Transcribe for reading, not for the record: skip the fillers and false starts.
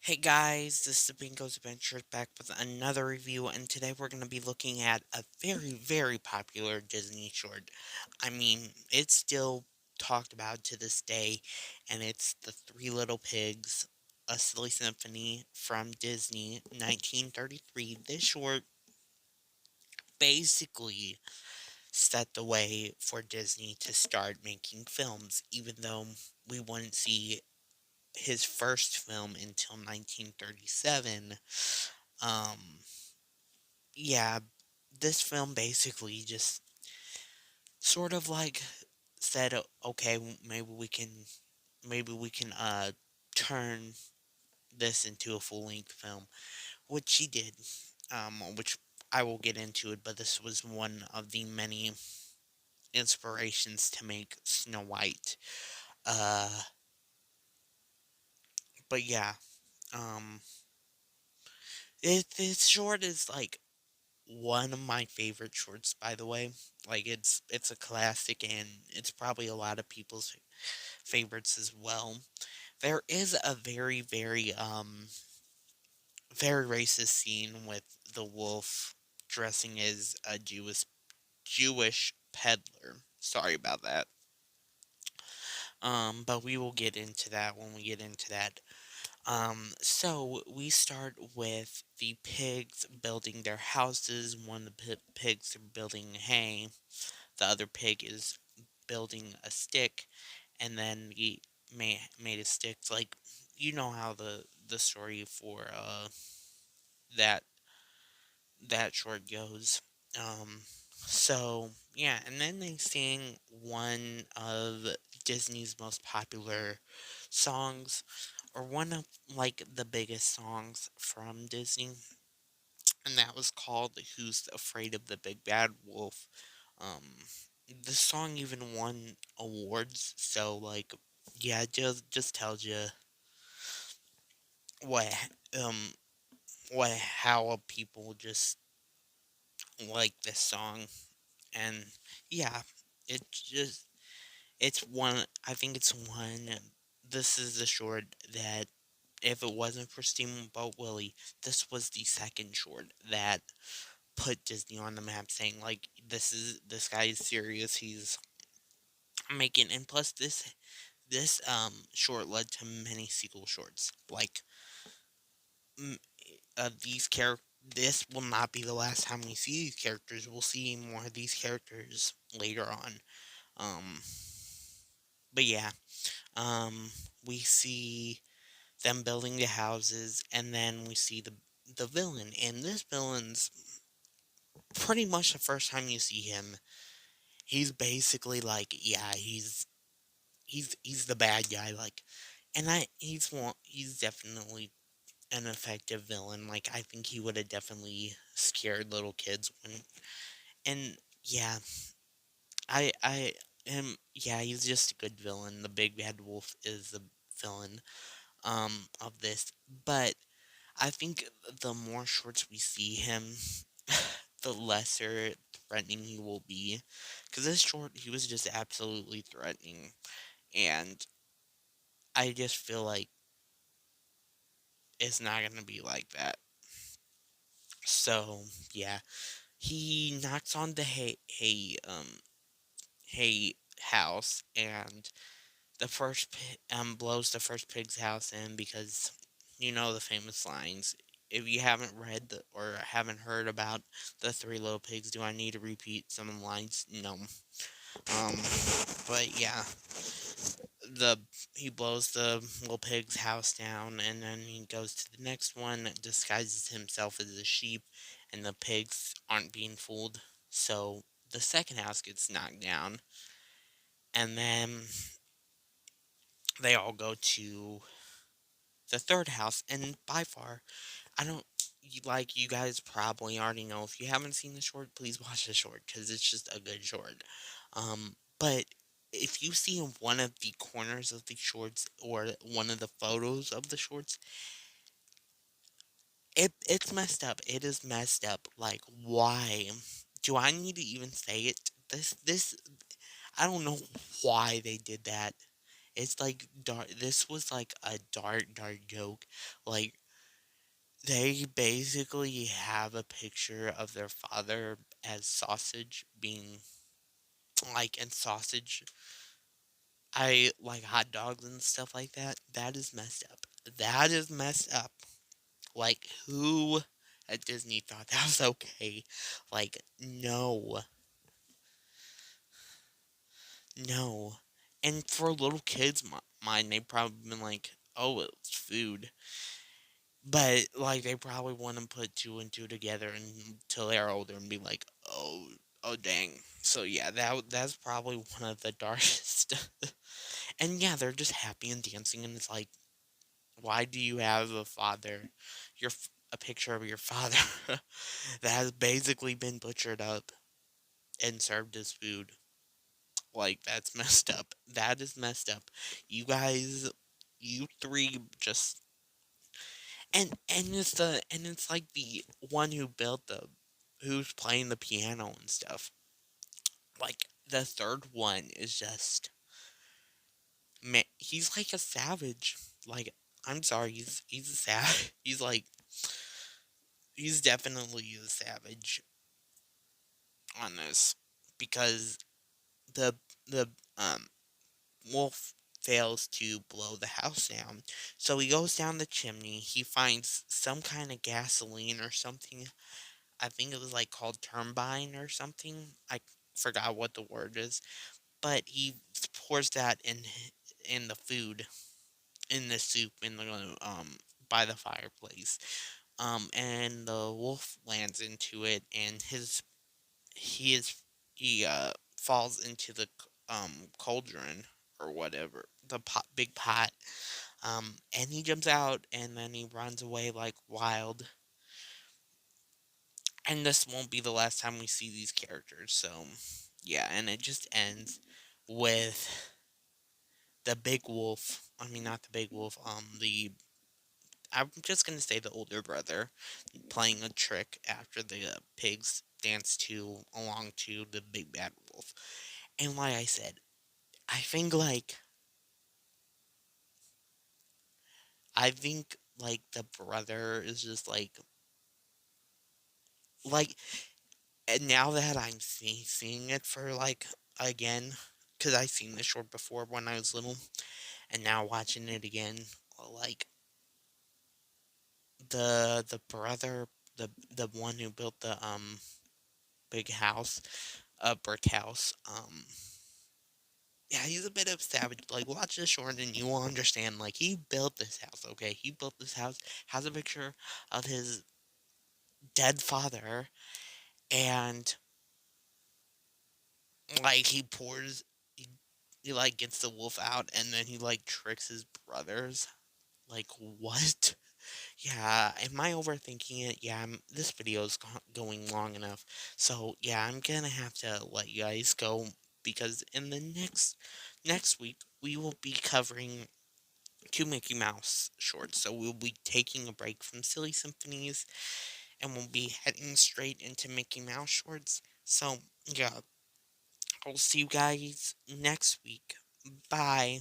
Hey guys, this is Bingo's Adventures back with another review, and today we're going to be looking at a very, very popular Disney short. I mean, it's still talked about to this day, and it's The Three Little Pigs, a silly symphony from Disney, 1933. This short basically set the way for Disney to start making films, even though we wouldn't see his first film until 1937. Um, yeah, this film basically just sort of like said, okay, maybe we can turn this into a full length film, which she did. Which I will get into it, but this was one of the many inspirations to make Snow White. Uh, but yeah, um, this short is like one of my favorite shorts, by the way. Like it's a classic, and it's probably a lot of people's favorites as well. There is a very racist scene with the wolf dressing as a Jewish peddler. Sorry about that. But we will get into that when we get into that. So we start with the pigs building their houses. One of the pigs are building hay. The other pig is building a stick, and then he made a stick. Like, you know how the story for that that short goes. So yeah, and then they sing one of Disney's most popular songs, or one of like the biggest songs from Disney, and that was called "Who's Afraid of the Big Bad Wolf." Um, the song even won awards, so like, yeah, it just tells you what um what how people just like this song. And yeah, it just it's one. I think it's one. This is the short that, if it wasn't for Steamboat Willie, this was the second short that put Disney on the map, saying like, this guy is serious. He's making, and plus this short led to many sequel shorts. Like, mm, these characters. This will not be the last time we see these characters. We'll see more of these characters later on. Um, but yeah, um, we see them building the houses, and then we see the villain. And this villain's pretty much the first time you see him. He's basically like, yeah, he's the bad guy. Like, and he's definitely an effective villain. Like, I think he would have definitely scared little kids when. And yeah, I him. Yeah, he's just a good villain. The big bad wolf is the villain of this, but I think the more shorts we see him, the lesser threatening he will be. Because this short, he was just absolutely threatening. And I just feel like it's not going to be like that. So, yeah. He knocks on the hay house, and blows the first pig's house in, because you know the famous lines. If you haven't read or haven't heard about the Three Little Pigs, do I need to repeat some of the lines? No. Um, but yeah, the he blows the little pig's house down, and then he goes to the next one, disguises himself as a sheep, and the pigs aren't being fooled. So the second house gets knocked down, and then they all go to the third house, and by far, I don't like, you guys probably already know. If you haven't seen the short, please watch the short, because it's just a good short. But if you see in one of the corners of the shorts, or one of the photos of the shorts, it's messed up. It is messed up. Like, why? Do I need to even say it? This I don't know why they did that. It's like dark. This was like a dark joke. Like they basically have a picture of their father as sausage being like and sausage. I like hot dogs and stuff like that. That is messed up. That is messed up. Like who at Disney thought that was okay? Like no, no. And for little kids' mind, they probably been like, "Oh, it's food," but like they probably wouldn't put two and two together until they're older and be like, "Oh, oh, dang." So yeah, that's probably one of the darkest. And yeah, they're just happy and dancing, and it's like, why do you have a father, a picture of your father that has basically been butchered up and served as food? Like that's messed up. That is messed up. You guys, you three just and it's like the one who built the who's playing the piano and stuff. Like the third one is just man, he's like a savage. Like I'm sorry, he's a savage. He's like he's definitely a savage on this because the the wolf fails to blow the house down. So he goes down the chimney. He finds some kind of gasoline or something. I think it was like called turbine or something. I forgot what the word is, but he pours that in the food, in the soup, in the by the fireplace. And the wolf lands into it, and he is he falls into the cauldron or whatever, the big pot. And he jumps out, and then he runs away like wild. And this won't be the last time we see these characters. So yeah, and it just ends with the big wolf. I mean, not the big wolf. The I'm just gonna say the older brother playing a trick after the pigs dance to along to the big bad wolf. And like I said, I think like I think like the brother is just like and now that I'm seeing it for like again because I seen this short before when I was little and now watching it again like the brother the one who built the big house brick house yeah, he's a bit of a savage. Like, watch this short and you will understand. Like, he built this house, okay? He built this house, has a picture of his dead father, and, like, he like, gets the wolf out, and then he, like, tricks his brothers. Like, what? Yeah, am I overthinking it? Yeah, this video is going long enough. So, yeah, I'm gonna have to let you guys go because in the next week, we will be covering two Mickey Mouse shorts. So we'll be taking a break from Silly Symphonies and we'll be heading straight into Mickey Mouse shorts. So, yeah, I'll see you guys next week. Bye.